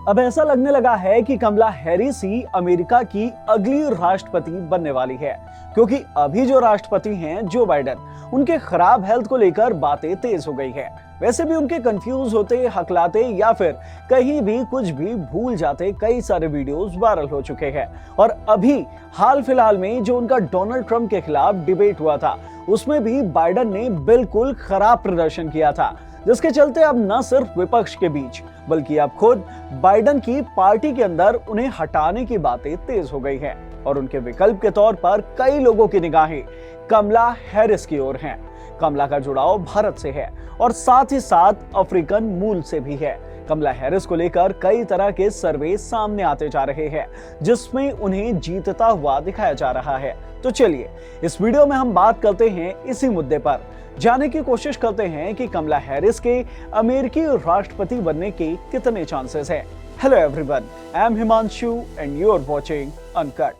अब ऐसा लगने लगा है कि कमला हैरिस ही अमेरिका की अगली राष्ट्रपति बनने वाली है, क्योंकि अभी जो राष्ट्रपति हैं जो बाइडेन, उनके खराब हेल्थ को लेकर बातें तेज हो गई है। वैसे भी उनके कंफ्यूज होते, हकलाते या फिर कहीं भी कुछ भी भूल जाते कई सारे वीडियोस वायरल हो चुके हैं। और अभी हाल फिलहाल में जो उनका डोनाल्ड ट्रंप के खिलाफ डिबेट हुआ था, उसमें भी बाइडेन ने बिल्कुल खराब प्रदर्शन किया था, जिसके चलते अब न सिर्फ विपक्ष के बीच बल्कि अब खुद बाइडेन की पार्टी के अंदर उन्हें हटाने की बातें तेज हो गई हैं और उनके विकल्प के तौर पर कई लोगों की निगाहें कमला हैरिस की ओर हैं। कमला का जुड़ाव भारत से है और साथ ही साथ अफ्रीकन मूल से भी है। कमला हैरिस को लेकर कई तरह के सर्वे सामने आते जा रहे हैं, जिसमें उन्हें जीतता हुआ दिखाया जा रहा है। तो चलिए इस वीडियो में हम बात करते हैं इसी मुद्दे पर, जानने की कोशिश करते हैं कि कमला हैरिस के अमेरिकी राष्ट्रपति बनने के कितने चांसेस हैं। Hello everyone, I am Himanshu and you are watching uncut.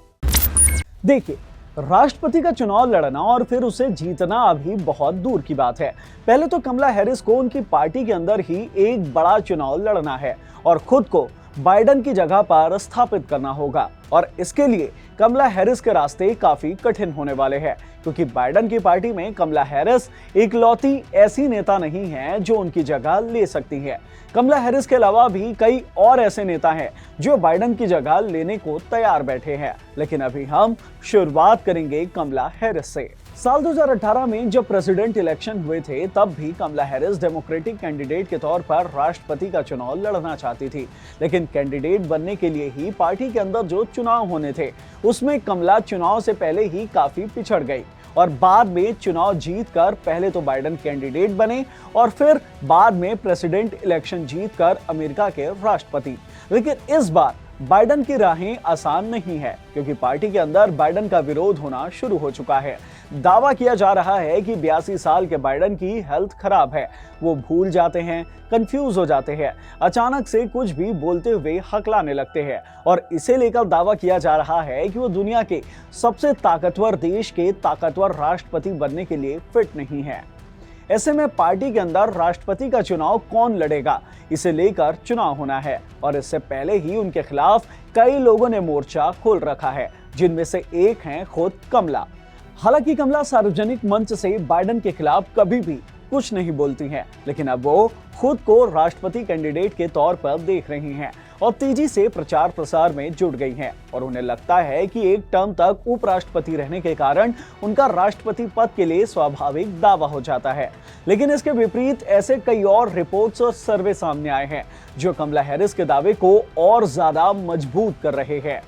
देखिए, राष्ट्रपति का चुनाव लड़ना और फिर उसे जीतना अभी बहुत दूर की बात है। पहले तो कमला हैरिस को उनकी पार्टी के अंदर ही एक बड़ा चुनाव लड़ना है और खुद को बाइडेन की जगह पर स्थापित करना होगा, और इसके लिए कमला हैरिस के रास्ते काफी कठिन होने वाले हैं, क्योंकि बाइडेन की पार्टी में कमला हैरिस इकलौती ऐसी नेता नहीं है जो उनकी जगह ले सकती है। कमला हैरिस के अलावा भी कई और ऐसे नेता हैं जो बाइडेन की जगह लेने को तैयार बैठे हैं, लेकिन अभी हम शुरुआत करेंगे कमला हैरिस से। साल 2018 में जब प्रेसिडेंट इलेक्शन हुए थे, तब भी कमला हैरिस डेमोक्रेटिक कैंडिडेट के तौर पर राष्ट्रपति का चुनाव लड़ना चाहती थी, लेकिन कैंडिडेट बनने के लिए ही पार्टी के अंदर जो चुनाव होने थे, उसमें कमला चुनाव से पहले ही काफी पिछड़ गई और बाद में चुनाव जीतकर पहले तो बाइडेन कैंडिडेट बने और फिर बाद में प्रेसिडेंट इलेक्शन जीतकर अमेरिका के राष्ट्रपति। लेकिन इस बार बाइडेन की राहें आसान नहीं है, क्योंकि पार्टी के अंदर बाइडेन का विरोध होना शुरू हो चुका है। दावा किया जा रहा है कि 82 साल के बाइडेन की हेल्थ खराब है, वो भूल जाते हैं, कंफ्यूज हो जाते हैं, अचानक से कुछ भी बोलते हुए हकलाने लगते हैं, और इसे लेकर दावा किया जा रहा है कि वो दुनिया के सबसे ताकतवर देश के ताकतवर राष्ट्रपति बनने के लिए फिट नहीं है। ऐसे में पार्टी के अंदर राष्ट्रपति का चुनाव कौन लड़ेगा, इसे लेकर चुनाव होना है, और इससे पहले ही उनके खिलाफ कई लोगों ने मोर्चा खोल रखा है, जिनमें से एक हैं खुद कमला। हालांकि कमला सार्वजनिक मंच से बाइडेन के खिलाफ कभी भी कुछ नहीं बोलती हैं, लेकिन अब वो खुद को राष्ट्रपति कैंडिडेट के तौर पर देख रही हैं और तेजी से प्रचार प्रसार में जुट गई हैं, और उन्हें लगता है कि एक टर्म तक उपराष्ट्रपति रहने के कारण उनका राष्ट्रपति पद के लिए स्वाभाविक दावा हो जाता है। लेकिन इसके विपरीत ऐसे कई और रिपोर्ट्स और सर्वे सामने आए हैं जो कमला हैरिस के दावे को और ज्यादा मजबूत कर रहे हैं।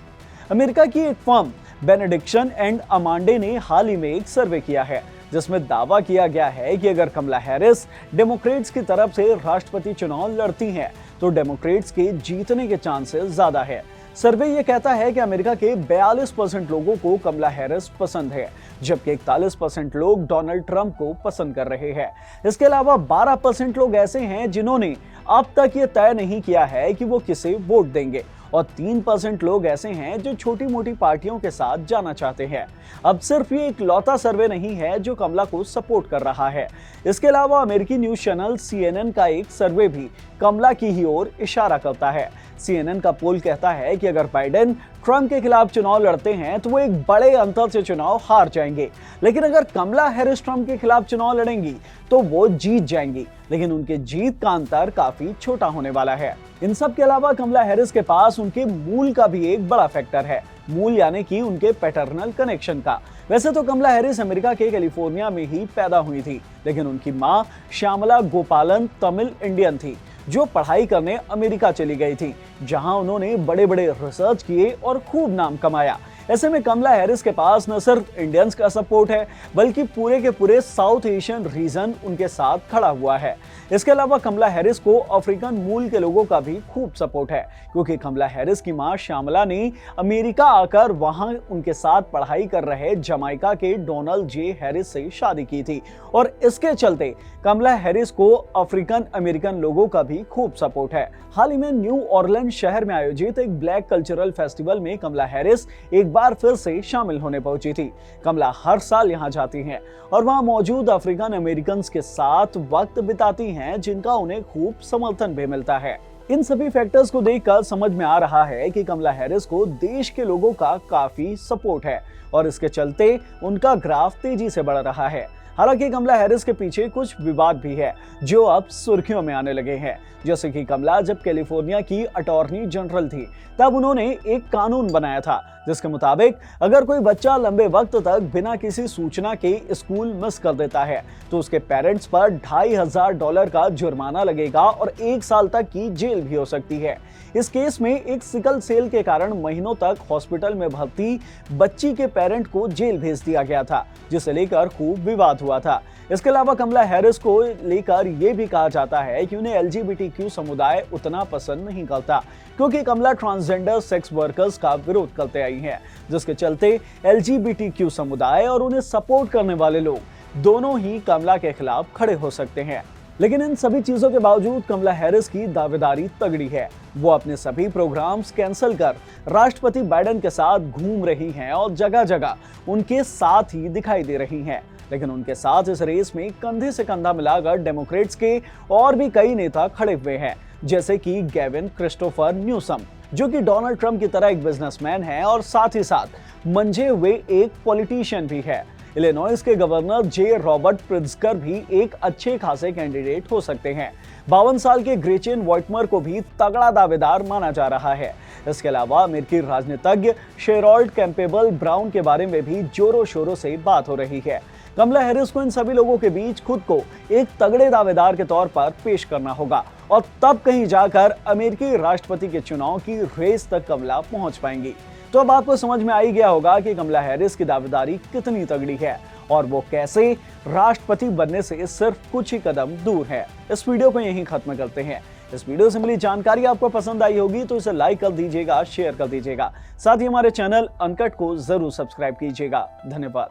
अमेरिका की एक फर्म बेनेडिक्शन एंड अमांडे ने हाल ही में एक सर्वे किया है, जिसमें दावा किया गया है कि अगर कमला हैरिस डेमोक्रेट्स की तरफ से राष्ट्रपति चुनाव लड़ती हैं, तो डेमोक्रेट्स के जीतने के चांसेस ज्यादा है। सर्वे ये कहता है कि अमेरिका के 42% लोगों को कमला हैरिस पसंद है, जबकि 41% लोग डोनाल्ड ट्रंप को पसंद कर रहे हैं। इसके अलावा 12% लोग ऐसे हैं जिन्होंने अब तक ये तय नहीं किया है कि वो किसे वोट देंगे, और 3% लोग ऐसे हैं जो छोटी मोटी पार्टियों के साथ जाना चाहते हैं। अब सिर्फ ये इकलौता सर्वे नहीं है जो कमला को सपोर्ट कर रहा है। इसके अलावा अमेरिकी न्यूज चैनल CNN का एक सर्वे भी कमला की ही ओर इशारा करता है। CNN का पोल कहता है कि अगर बाइडेन ट्रंप के खिलाफ चुनाव लड़ते हैं तो वो एक बड़े अंतर से चुनाव हार जाएंगे, लेकिन अगर कमला हैरिस ट्रंप के खिलाफ चुनाव लड़ेंगी तो वो जीत जाएंगी, लेकिन उनके जीत का अंतर काफी छोटा होने वाला है। इन सब के अलावा कमला हैरिस के पास उनके मूल का भी एक बड़ा फैक्टर है, मूल यानी कि उनके पैटर्नल कनेक्शन का। वैसे तो कमला हैरिस अमेरिका के कैलिफोर्निया में ही पैदा हुई थी, लेकिन उनकी मां श्यामला गोपालन तमिल इंडियन थी, जो पढ़ाई करने अमेरिका चली गई थी, जहां उन्होंने बड़े बड़े रिसर्च किए और खूब नाम कमाया। ऐसे में कमला हैरिस के पास न सिर्फ इंडियंस का सपोर्ट है, बल्कि पूरे के पूरे साउथ एशियन रीजन उनके साथ खड़ा हुआ है। इसके अलावा कमला हैरिस को अफ्रीकन मूल के लोगों का भी खूब सपोर्ट है, क्योंकि कमला हैरिस की मां श्यामला ने अमेरिका आकर वहां उनके साथ पढ़ाई कर रहे जमाइका के डोनाल्ड जे हैरिस से शादी की थी, और इसके चलते कमला हैरिस को अफ्रीकन अमेरिकन लोगों का भी खूब सपोर्ट है। हाल ही में न्यू ऑरलैंड शहर में आयोजित एक ब्लैक कल्चरल फेस्टिवल में कमला हैरिस एक बार फिर से शामिल होने पहुंची थी। कमला हर साल यहां जाती हैं और वहां मौजूद अफ्रीकन अमेरिकन के साथ वक्त बिताती हैं, जिनका उन्हें खूब समर्थन भी मिलता है। इन सभी फैक्टर्स को देखकर समझ में आ रहा है कि कमला हैरिस को देश के लोगों का काफी सपोर्ट है और इसके चलते उनका ग्राफ तेजी से बढ़ रहा है। हालांकि कमला हैरिस के पीछे कुछ विवाद भी है जो अब सुर्खियों में आने लगे हैं। जैसे कि कमला जब कैलिफोर्निया की अटॉर्नी जनरल थी तब उन्होंने एक कानून बनाया था जिसके मुताबिक अगर कोई बच्चा लंबे वक्त तक बिना किसी सूचना के स्कूल मिस कर देता है तो उसके पेरेंट्स पर $2500 का जुर्माना लगेगा और 1 साल तक की जेल भी हो सकती है। इस केस में एक सिकल सेल के कारण महीनों तक हॉस्पिटल में भर्ती बच्ची के पेरेंट को जेल भेज दिया गया था, जिसे लेकर खूब विवाद हुआ था। इसके अलावा कमला हैरिस को लेकर यह भी कहा जाता है कि उन्हें LGBTQ समुदाय उतना पसंद नहीं करता क्योंकि कमला ट्रांसजेंडर सेक्स वर्कर्स का विरोध करते आई हैं, जिसके चलते LGBTQ समुदाय और उन्हें सपोर्ट करने वाले लोग दोनों ही कमला के खिलाफ खड़े हो सकते हैं। लेकिन इन सभी चीजों के बावजूद कमला हैरिस की दावेदारी तगड़ी है। वो अपने सभी प्रोग्राम्स कैंसिल कर राष्ट्रपति बाइडेन के साथ घूम रही हैं और जगह जगह उनके साथ ही दिखाई दे रही हैं। लेकिन उनके साथ इस रेस में कंधे से कंधा मिलाकर डेमोक्रेट्स के और भी कई नेता खड़े हुए हैं, जैसे कि गेविन क्रिस्टोफर न्यूसम, जो कि डोनाल्ड ट्रंप की तरह एक बिजनेसमैन है और साथ ही साथ मंझे हुए एक पॉलिटिशियन भी है। इलिनॉइस के गवर्नर जे रॉबर्ट प्रिट्जकर भी एक अच्छे खासे कैंडिडेट हो सकते हैं। 52 साल के ग्रेचेन व्हाइटमर को भी तगड़ा दावेदार माना जा रहा है। इसके अलावा अमेरिकी राजनीतिज्ञ शेरोल्ड कैंपेबल ब्राउन के बारे में भी जोरों शोरों से बात हो रही है। कमला हैरिस को इन सभी लोगों के बीच खुद को एक तगड़े दावेदार के तौर पर पेश करना होगा और तब कहीं जाकर अमेरिकी राष्ट्रपति के चुनाव की रेस तक कमला पहुंच पाएंगी। तो अब आपको समझ में आ ही गया होगा कि कमला हैरिस की दावेदारी कितनी तगड़ी है और वो कैसे राष्ट्रपति बनने से सिर्फ कुछ ही कदम दूर है। इस वीडियो को यहीं खत्म करते हैं। इस वीडियो से मिली जानकारी आपको पसंद आई होगी तो इसे लाइक कर दीजिएगा, शेयर कर दीजिएगा। साथ ही हमारे चैनल अनकट को जरूर सब्सक्राइब कीजिएगा। धन्यवाद।